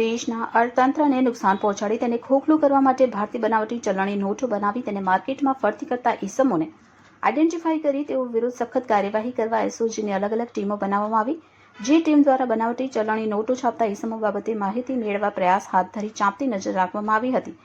દેશના અર્થતંત્રને નુકસાન પહોંચાડી તેને ખોખલું કરવા માટે ભારતીય બનાવટી ચલણી નોટો બનાવી તેને માર્કેટમાં ફરતી કરતા ઇસમોને આઈડેન્ટિફાઈ કરી તેઓ વિરુદ્ધ સખત કાર્યવાહી કરવા એસઓજીની અલગ અલગ ટીમો બનાવવામાં આવી, જે ટીમ દ્વારા બનાવટી ચલણી નોટો છાપતા ઇસમો બાબતે માહિતી મેળવવા પ્રયાસ હાથ ધરી ચાંપતી નજર રાખવામાં આવી હતી।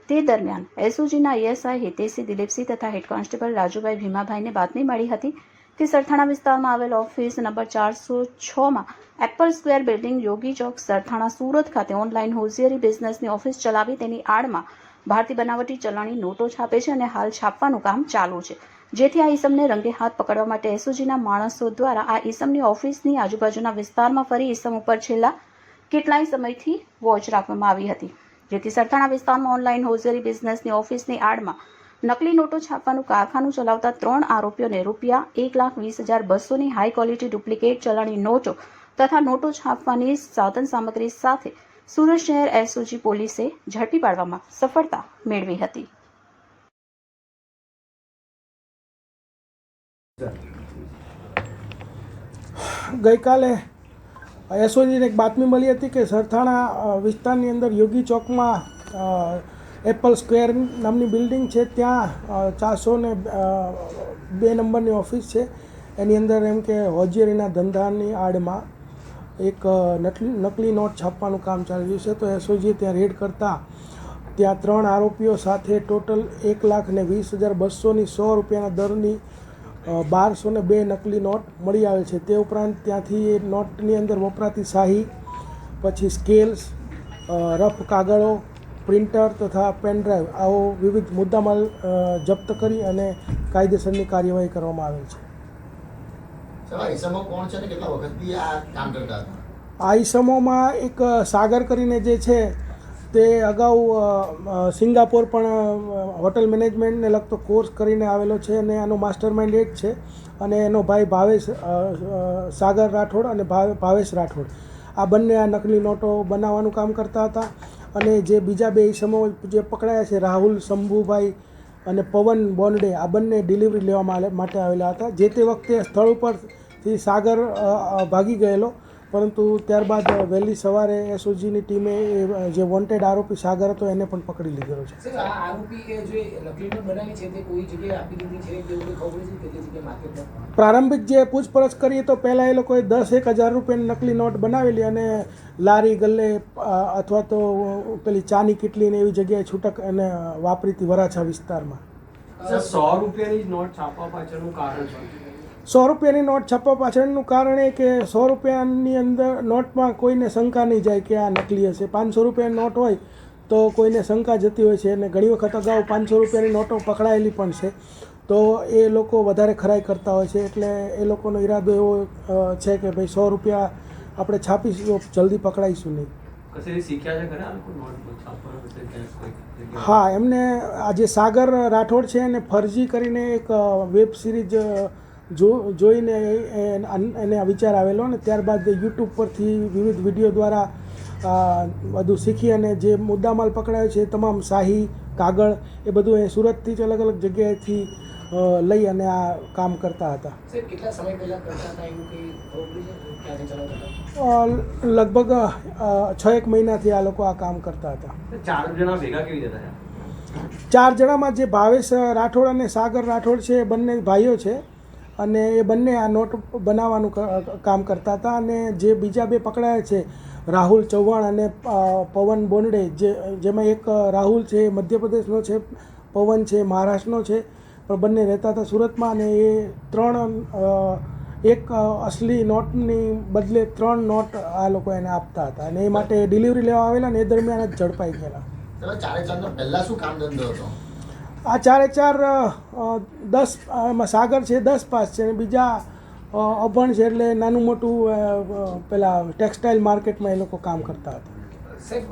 તે દરમિયાન એસઓજીના એએસઆઈ હિતેશસિંહ દિલીપસિંહ તથા હેડ કોન્સ્ટેબલ રાજુભાઈ ભીમાભાઈને બાતમી મળી હતી કે સરથાણા વિસ્તારમાં આવેલ ઓફિસ નંબર 406માં apple square building Yogi Chowk Sarthana Surat ખાતે ઓનલાઈન હોશિયારી બિઝનેસની ઓફિસ ચલાવી તેની આડમાં ભારતીય બનાવટી ચલણી નોટો છાપે છે અને હાલ છાપવાનું કામ ચાલુ છે, જેથી આ ઈસમને રંગે હાથ પકડવા માટે એસઓજીના માણસો દ્વારા આ ઈસમની ઓફિસની આજુબાજુના વિસ્તારમાં ફરી ઈસમ ઉપર છેલ્લા કેટલાય સમયથી વોચ રાખવામાં આવી હતી, જેથી સરથાણા વિસ્તારમાં ઓનલાઈન હોશિયારી બિઝનેસની ઓફિસની આડમાં નકલી નોટો છાપવાનું કારખાનું ચલાવતા 3 આરોપીઓને ₹20,20,200ની હાઈ ક્વોલિટી ડુપ્લિકેટ ચલણી નોટો તથા નોટો છાપવાની સાધન સામગ્રી સાથે સુરત શહેર એસઓજી પોલીસે ઝડપી પાડવામાં સફળતા મેળવી હતી। ગઈકાલે એસઓજીને એક બાતમી મળી હતી કે સરથાણા વિસ્તારની અંદર યોગી ચોકમાં એપલ સ્ક્વેર નામની બિલ્ડિંગ છે, ત્યાં 402 નંબરની ઓફિસ છે, એની અંદર એમ કે હોજિયારીના ધંધાની આડમાં એક નકલી નોટ છાપવાનું કામ ચાલી રહ્યું છે। તો એસઓજીએ ત્યાં રેડ કરતાં ત્યાં 3 આરોપીઓ સાથે ટોટલ ₹1,20,200ની ₹100 દરની 1202 નકલી નોટ મળી આવે છે। તે ઉપરાંત ત્યાંથી એ નોટની અંદર વપરાતી શાહી, પછી સ્કેલ્સ, રફ કાગળો, પ્રિન્ટર તથા પેનડ્રાઈવ આવો વિવિધ મુદ્દામાલ જપ્ત કરી અને કાયદેસરની કાર્યવાહી કરવામાં આવેલ છે। આ ઈસમોમાં એક સાગર કરીને જે છે તે અગાઉ સિંગાપોર પણ હોટલ મેનેજમેન્ટને લગતો કોર્સ કરીને આવેલો છે અને આનો માસ્ટર માઇન્ડ એ જ છે, અને એનો ભાઈ ભાવેશ સાગર રાઠોડ અને ભાવેશ રાઠોડ આ બંને આ નકલી નોટો બનાવવાનું કામ કરતા હતા। અને જે બીજા 2 ઈસમો જે પકડાયા છે, રાહુલ શંભુભાઈ અને પવન બોન્ડે, આ બંને ડિલિવરી લેવા માટે આવેલા હતા। જે તે વખતે સ્થળ ઉપરથી સાગર ભાગી ગયેલો, પરંતુ ત્યારબાદ વહેલી સવારે એસઓજીની ટીમે જે વોન્ટેડ આરોપી સાગર હતો એને પણ પકડી લીધેલો છે। પ્રારંભિક જે પૂછપરછ કરીએ તો પહેલાં એ લોકોએ 10-1 હજાર રૂપિયાની નકલી નોટ બનાવેલી અને લારી ગલ્લે અથવા તો પેલી ચાની કીટલી ને એવી જગ્યાએ છૂટક એને વાપરીતી વરાછા વિસ્તારમાં। ₹100ની નોટ છાપવા પાછળનું કારણ છે? ₹100ની નોટ છાપવા પાછળનું કારણ એ કે ₹100ની અંદર નોટમાં કોઈને શંકા નહીં જાય કે આ નકલી હશે। ₹500ની નોટ હોય તો કોઈને શંકા જતી હોય છે, અને ઘણી વખત અગાઉ ₹500ની નોટો પકડાયેલી પણ છે, તો એ લોકો વધારે ખરાઈ કરતા હોય છે। એટલે એ લોકોનો ઈરાદો એવો છે કે ભાઈ ₹100 આપણે છાપીશું, જલ્દી પકડાઈશું નહીં। હા, એમને આજે સાગર રાઠોડ છે એને ફરજી કરીને એક વેબ સિરીઝ જોઈને એને વિચાર આવેલો, અને ત્યારબાદ યુટ્યુબ પરથી વિવિધ વિડીયો દ્વારા બધું શીખી અને જે મુદ્દામાલ પકડાયો છે તમામ શાહી, કાગળ એ બધું એ સુરતથી જ અલગ અલગ જગ્યાએથી લઈ અને આ કામ કરતા હતા। કેટલા સમય પહેલા કરતા હતા એવું કંઈ લગભગ 6-1 મહિનાથી આ લોકો આ કામ કરતા હતા। 4 જણા ભેગા કેવી રીતે થયા? 4 જણામાં જે ભાવેશ રાઠોડ અને સાગર રાઠોડ છે એ બંને ભાઈઓ છે, અને એ બંને આ નોટ બનાવવાનું કામ કરતા હતા। અને જે બીજા 2 પકડાયા છે, રાહુલ ચૌહાણ અને પવન બોન્ડે, જેમાં એક રાહુલ છે એ મધ્યપ્રદેશનો છે, પવન છે મહારાષ્ટ્રનો છે, પણ બંને રહેતા હતા સુરતમાં, અને એ 3 એક અસલી નોટની બદલે 3 નોટ આ લોકો એને આપતા હતા, અને એ માટે ડિલિવરી લેવા આવેલા ને એ દરમિયાન જ ઝડપાઈ ગયેલા। પહેલા શું કામ ધંધો હતો? આ 4 10 સાગર છે 10 પાસ છે, અને બીજા અભણ છે, એટલે નાનું મોટું પેલા ટેક્સટાઇલ માર્કેટમાં એ લોકો કામ કરતા હતા। સાહેબ,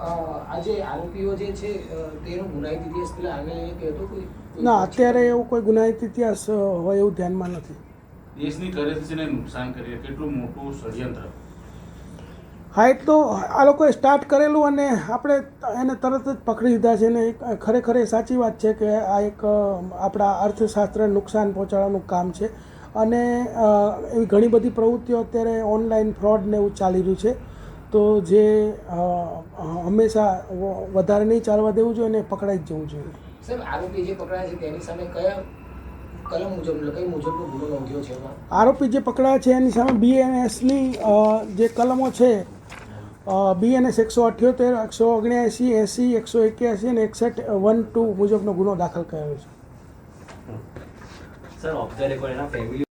આ જે આરોપીઓ જે છે તેનો ગુનાહિત ઇતિહાસ પેલા આને કહેતો કોઈ? ના, અત્યારે એવું કોઈ ગુનાહિત ઇતિહાસ હોય એવું ધ્યાનમાં નથી। દેશની કરન્સીને નુકસાન કરીએ કેટલું મોટું ષડયંત્ર? હા, એ તો આ લોકોએ સ્ટાર્ટ કરેલું અને આપણે એને તરત જ પકડી લીધા છે, ને ખરેખર એ સાચી વાત છે કે આ એક આપણા અર્થશાસ્ત્રને નુકસાન પહોંચાડવાનું કામ છે। અને એવી ઘણી બધી પ્રવૃત્તિઓ અત્યારે ઓનલાઈન ફ્રોડ ને એવું ચાલી રહ્યું છે, તો જે હંમેશા વધારે નહીં ચાલવા દેવું જોઈએ અને પકડાઈ જ જવું જોઈએ. સાહેબ આરોપી જે પકડાયા છે તેની સામે કયા કલમ મુજબ કઈ મુજબનો ગુનો નોંધ્યો છે એમાં? આરોપી જે પકડાયા છે એની સામે BNSની જે કલમો છે BNS 178, 179, 80, 181 અને 61(1)(2) મુજબનો ગુનો દાખલ કરેલો છે. સર ઓફ ધ રેકોર્ડ એના ફેમિલી